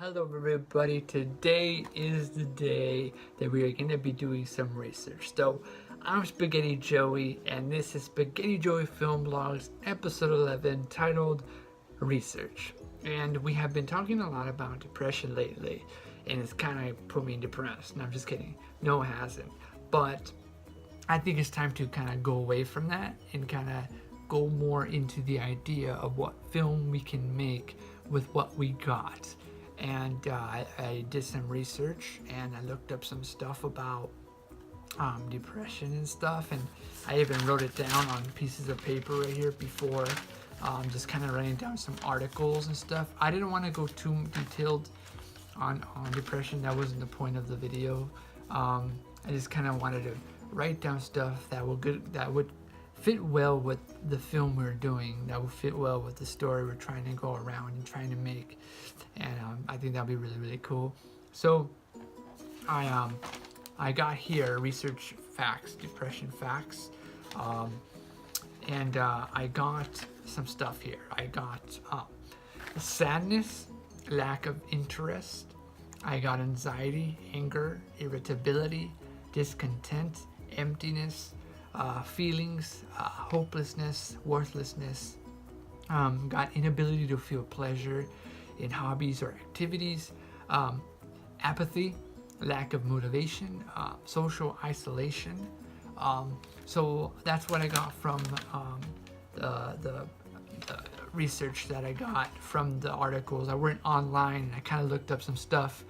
Hello everybody, today is the day that we are going to be doing some research. So, I'm Spaghetti Joey and this is Spaghetti Joey Film Blogs episode 11 titled Research. And we have been talking a lot about depression lately and it's kind of put me depressed. No, I'm just kidding. No, it hasn't. But I think it's time to kind of go away from that and kind of go more into the idea of what film we can make with what we got. And I did some research and I looked up some stuff about depression and stuff, and I even wrote it down on pieces of paper right here before, just kind of writing down some articles and stuff. I didn't want to go too detailed on depression. That wasn't the point of the video. I just kind of wanted to write down stuff that would fit well with the film we're doing, that would fit well with the story we're trying to go around and trying to make, and I think that'll be really cool. So I got here research facts, depression facts, and I got some stuff here. I got sadness, lack of interest. I got anxiety, anger, irritability, discontent, emptiness, feelings, hopelessness, worthlessness, got inability to feel pleasure in hobbies or activities, apathy, lack of motivation, social isolation. So that's what I got from the research that I got from the articles. I went online and I kind of looked up some stuff,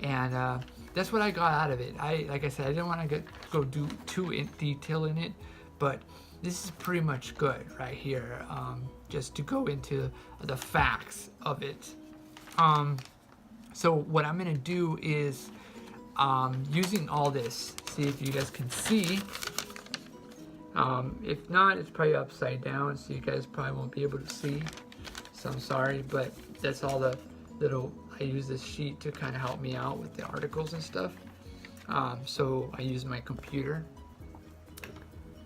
and that's what I got out of it. Like I said, I didn't want to go do too in detail in it, but this is pretty much good right here, just to go into the facts of it. So what I'm gonna do is, using all this, see if you guys can see. If not, it's probably upside down, so you guys probably won't be able to see. So I'm sorry, but that's all the little, I use this sheet to kind of help me out with the articles and stuff. So I use my computer.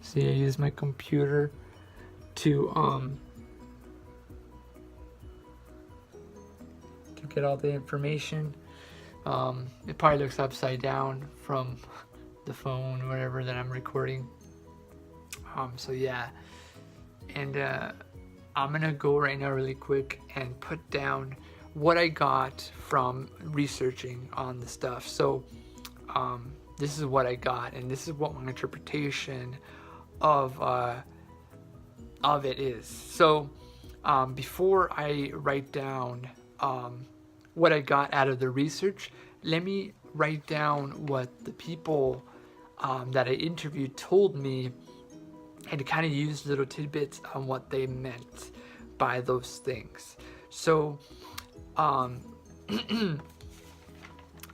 See, I use my computer to get all the information. It probably looks upside down from the phone or whatever that I'm recording. So yeah, and I'm gonna go right now really quick and put down what I got from researching on the stuff. So this is what I got, and this is what my interpretation of it is. So before I write down what I got out of the research, let me write down what the people that I interviewed told me, and kind of use little tidbits on what they meant by those things. So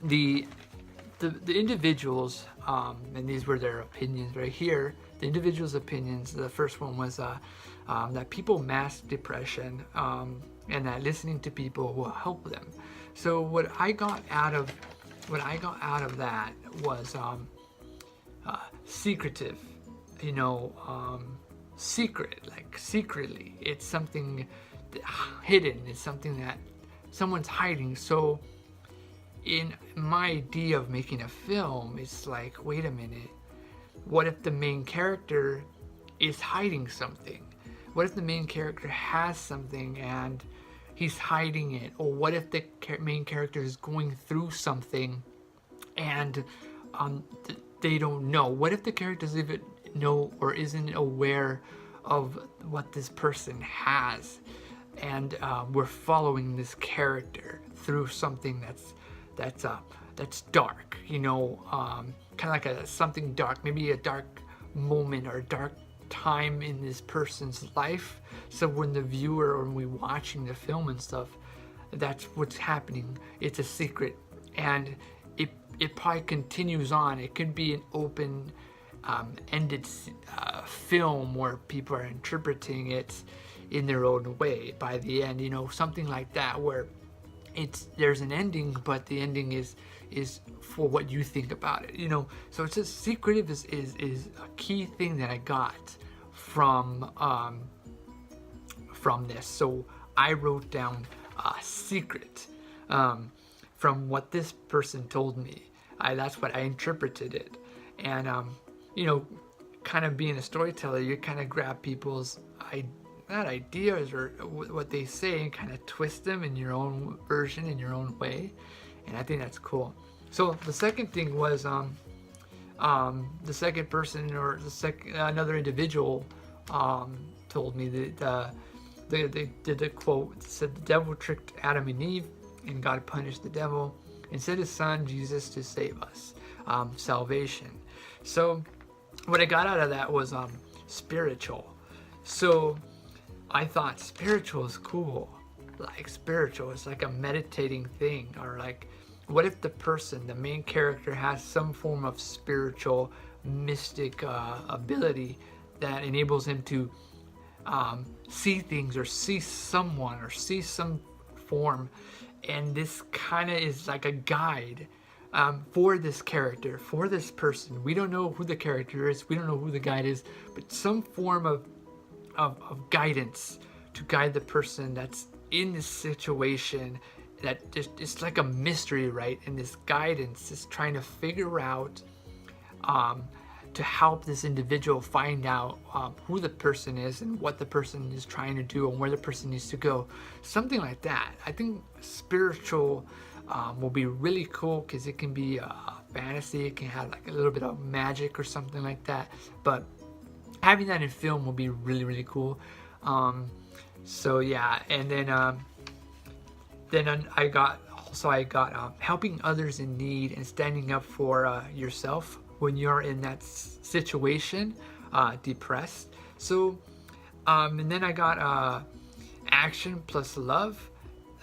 the individuals, and these were their opinions right here. The individuals' opinions. The first one was that people mask depression, and that listening to people will help them. So what I got out of that was secretive. Secret, like secretly. It's something hidden. It's something that someone's hiding. So in my idea of making a film, it's like, wait a minute, what if the main character is hiding something? What if the main character has something and he's hiding it? Or what if the main character is going through something and they don't know? What if the character doesn't even know or isn't aware of what this person has, and we're following this character through something that's dark, kind of like something dark, maybe a dark moment or a dark time in this person's life. So when the viewer or when we're watching the film and stuff, that's what's happening. It's a secret, and it probably continues on. It could be an open ended film where people are interpreting it in their own way by the end, something like that, where there's an ending, but the ending is for what you think about it, So it's just secretive is a key thing that I got from this. So I wrote down secret. from what this person told me. That's what I interpreted it. And, you know, kind of being a storyteller, you kind of grab people's not ideas or what they say and kind of twist them in your own version, in your own way. And I think that's cool. So the second thing was the second person, or another individual told me that they did a quote. It said, the devil tricked Adam and Eve, and God punished the devil and sent his son Jesus to save us. Salvation. So what I got out of that was spiritual. So I thought spiritual is cool. Like spiritual is like a meditating thing, or like, what if the person, the main character, has some form of spiritual, mystic ability that enables him to see things, or see someone, or see some form, and this kind of is like a guide for this character, for this person. We don't know who the character is, we don't know who the guide is, but some form of guidance to guide the person that's in this situation. That just, it's like a mystery, right? And this guidance is trying to figure out to help this individual find out who the person is and what the person is trying to do and where the person needs to go. Something like that. I think spiritual will be really cool, because it can be fantasy. It can have like a little bit of magic or something like that. But having that in film will be really, really cool. So yeah, and then I got helping others in need and standing up for yourself when you're in that situation, depressed. So, and then I got action plus love.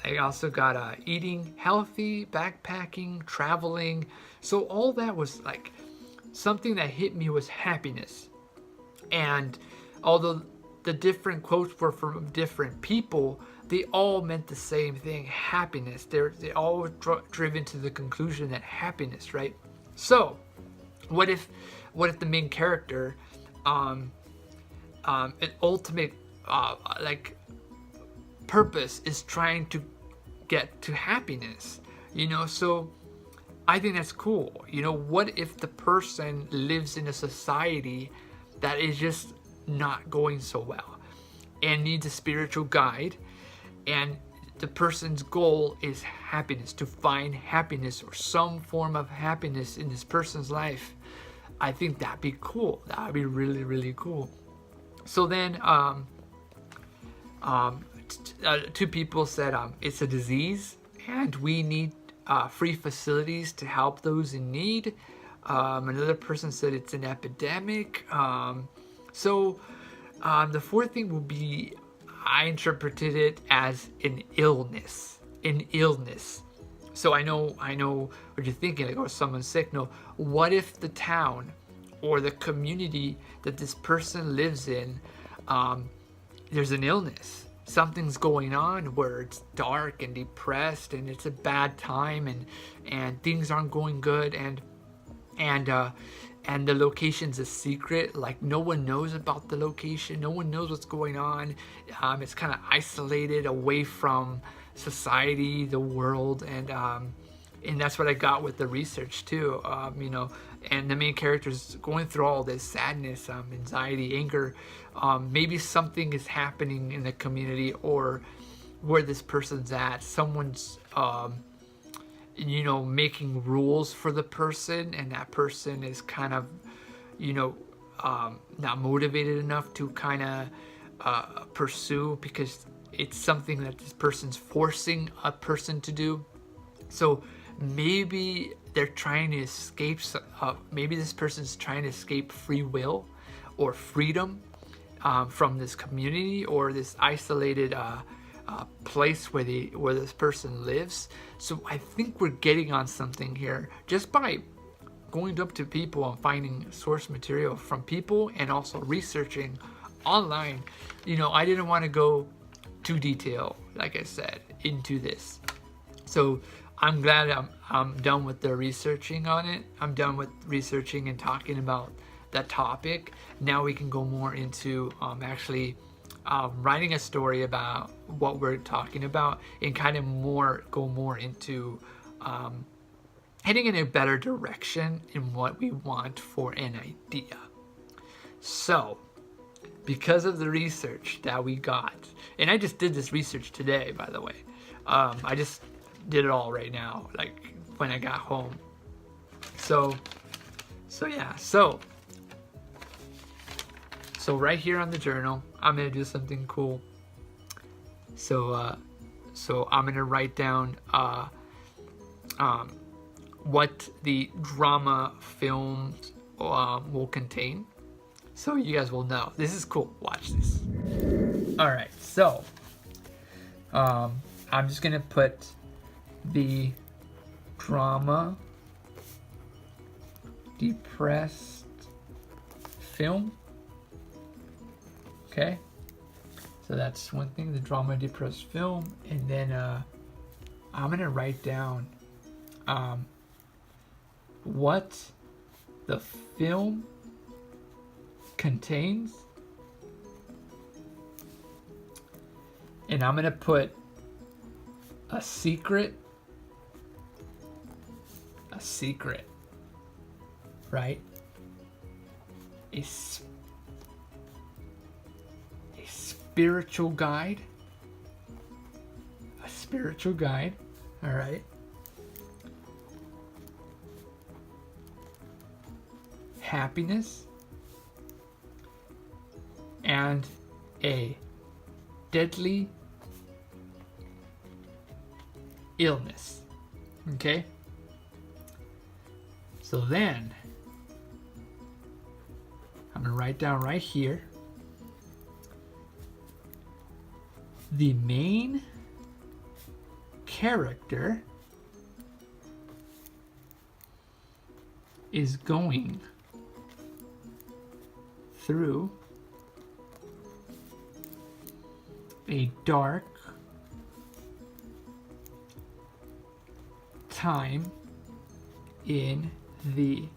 I also got eating healthy, backpacking, traveling. So all that was like something that hit me was happiness. And although the different quotes were from different people, they all meant the same thing, happiness. They all were driven to the conclusion that happiness, right? So, what if the main character, an ultimate like purpose is trying to get to happiness? You know, so I think that's cool. You know, what if the person lives in a society that is just not going so well and needs a spiritual guide, and the person's goal is happiness, to find happiness or some form of happiness in this person's life? I think that'd be cool. That'd be really, really cool. So then two people said it's a disease and we need free facilities to help those in need. Another person said it's an epidemic. So the fourth thing will be, I interpreted it as an illness. So I know what you're thinking, like, oh, someone's sick. No, what if the town or the community that this person lives in, there's an illness? Something's going on where it's dark and depressed and it's a bad time, and things aren't going good, and the location's a secret. Like, no one knows about the location, no one knows what's going on. It's kind of isolated away from society, the world, and that's what I got with the research too. You know, and the main character's going through all this sadness, anxiety, anger. Maybe something is happening in the community or where this person's at. Someone's you know, making rules for the person, and that person is kind of, you know, not motivated enough to kind of pursue, because it's something that this person's forcing a person to do. So maybe they're trying to escape, maybe this person's trying to escape free will or freedom from this community or this isolated place where this person lives. So I think we're getting on something here just by going up to people and finding source material from people, and also researching online. You know, I didn't want to go too detailed, like I said, into this. So I'm glad I'm done with the researching on it. I'm done with researching and talking about that topic. Now we can go more into actually writing a story about what we're talking about, and kind of go more into heading in a better direction in what we want for an idea. So, because of the research that we got, and I just did this research today, by the way. I just did it all right now, like when I got home. So right here on the journal, I'm gonna do something cool. So I'm gonna write down what the drama film will contain, so you guys will know. This is cool. Watch this. All right, so I'm just gonna put the drama depressed film. Okay, so that's one thing, the drama depressed film, and then I'm gonna write down what the film contains, and I'm gonna put a secret, right? A spiritual guide. All right. Happiness and a deadly illness. Okay? So then I'm going to write down right here the main character is going through a dark time in the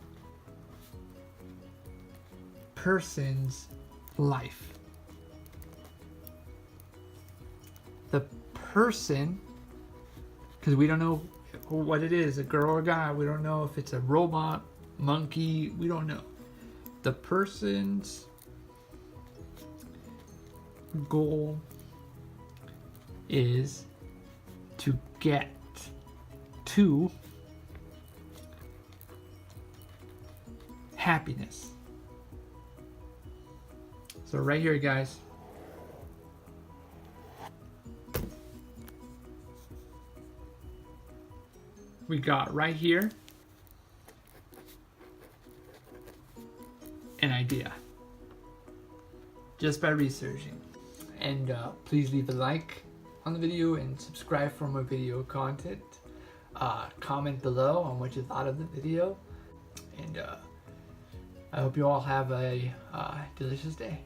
person's life. The person, because we don't know what it is, a girl or a guy, we don't know if it's a robot, monkey, we don't know. The person's goal is to get to happiness. So right here, guys, we got right here an idea just by researching. And please leave a like on the video and subscribe for more video content. Comment below on what you thought of the video, and I hope you all have a delicious day.